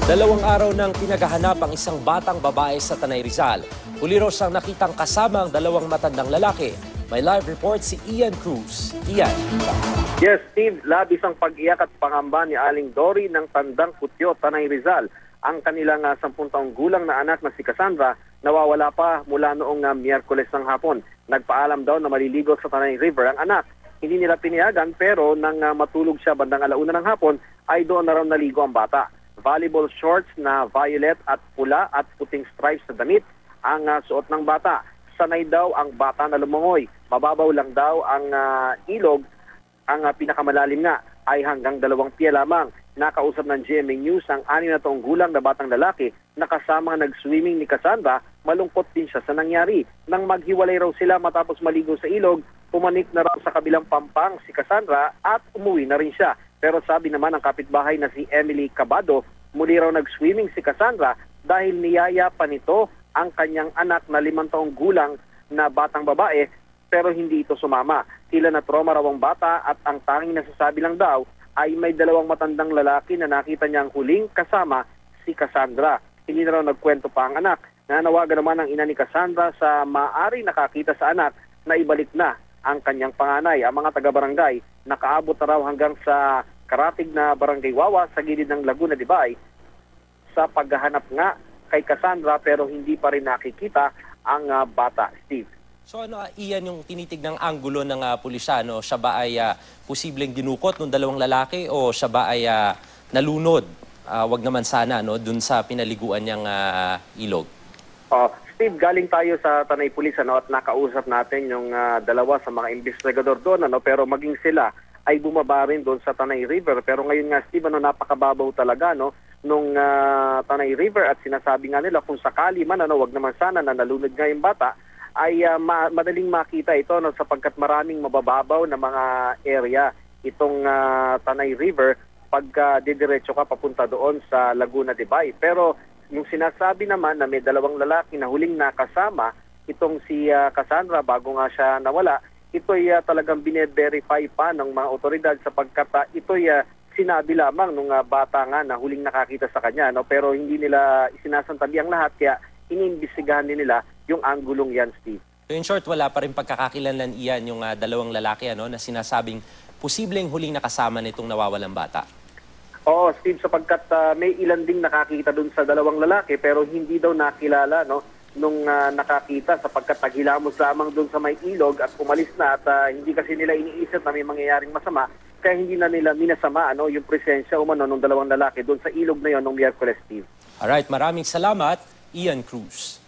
Dalawang araw nang pinaghahanap ang isang batang babae sa Tanay Rizal. Huli raw siyang nakitang kasama ang dalawang matandang lalaki. May live report si Ian Cruz. Ian. Yes, Steve, labis ang pag-iyak at pangamba ni Aling Dory ng Tandang Putyo, Tanay Rizal. Ang kanilang 10 taong gulang na anak na si Cassandra nawawala pa mula noong Miyerkules ng hapon. Nagpaalam daw na maliligo sa Tanay River ang anak. Hindi nila pinayagan pero nang matulog siya bandang 1:00 ng hapon ay doon na raw naligo ang bata. Volleyball shorts na violet at pula at puting stripes na damit ang suot ng bata. Sanay daw ang bata na lumangoy. Mababaw lang daw ang ilog. Ang pinakamalalim nga ay hanggang 2 piye lamang. Nakausap ng GMA News ang 6 na taong gulang na batang lalaki na kasama nag-swimming ni Cassandra. Malungkot din siya sa nangyari. Nang maghiwalay raw sila matapos maligo sa ilog, pumanik na raw sa kabilang pampang si Cassandra at umuwi na rin siya. Pero sabi naman ng kapitbahay na si Emily Cabado, muli raw nag-swimming si Cassandra dahil niyaya pa nito ang kanyang anak na 5 taong gulang na batang babae pero hindi ito sumama. Tila na trauma raw ang bata at ang tanging nasasabi lang daw ay may 2 matandang lalaki na nakita niyang huling kasama si Cassandra. Hindi na raw nagkwento pa ang anak. Nanawagan naman ang ina ni Cassandra sa maaari nakakita sa anak na ibalik na ang kanyang panganay. Ang mga taga-barangay nakaabot na raw hanggang sa karatig na Barangay Wawa sa gilid ng Laguna de Bay sa paghahanap nga kay Cassandra pero hindi pa rin nakikita ang bata, Steve. So Ian, yung tinitignang anggulo ng pulisya, siya ba ay posibleng dinukot ng 2 lalaki o siya ba ay nalunod? Wag naman sana dun sa pinaliguan niyang ilog. Steve, galing tayo sa Tanay Pulis at nakausap natin yung 2 sa mga investigador doon pero maging sila ay bumaba rin doon sa Tanay River. Pero ngayon nga, Steve, napakababaw talaga nung Tanay River at sinasabi nga nila kung sakali man wag naman sana na nalunod nga yung bata ay madaling makita ito sapagkat maraming mabababaw na mga area itong Tanay River pag didiretso ka papunta doon sa Laguna de Bay. Pero yung sinasabi naman na may 2 lalaki na huling nakasama itong si Cassandra bago nga siya nawala, ito'y talagang bine-verify pa ng mga otoridad sapagkat ito'y sinabi lamang nung bata nga na huling nakakita sa kanya. Pero hindi nila isinasantabi ang lahat kaya iniimbestigahan din nila yung anggulong yan, Steve. In short, wala pa rin pagkakakilanlan Ian yung 2 lalaki na sinasabing posibleng huling nakasama nitong nawawalang bata. Oo, Steve, sapagkat may ilan ding nakakita dun sa 2 lalaki pero hindi daw nakilala nung nakakita sapagkat naghilamos lamang dun sa may ilog at umalis na at hindi kasi nila iniisip na may mangyayaring masama kaya hindi na nila minasama yung presensya ng 2 lalaki dun sa ilog na yon nung Miyerkules, Steve. Alright, maraming salamat, Ian Cruz.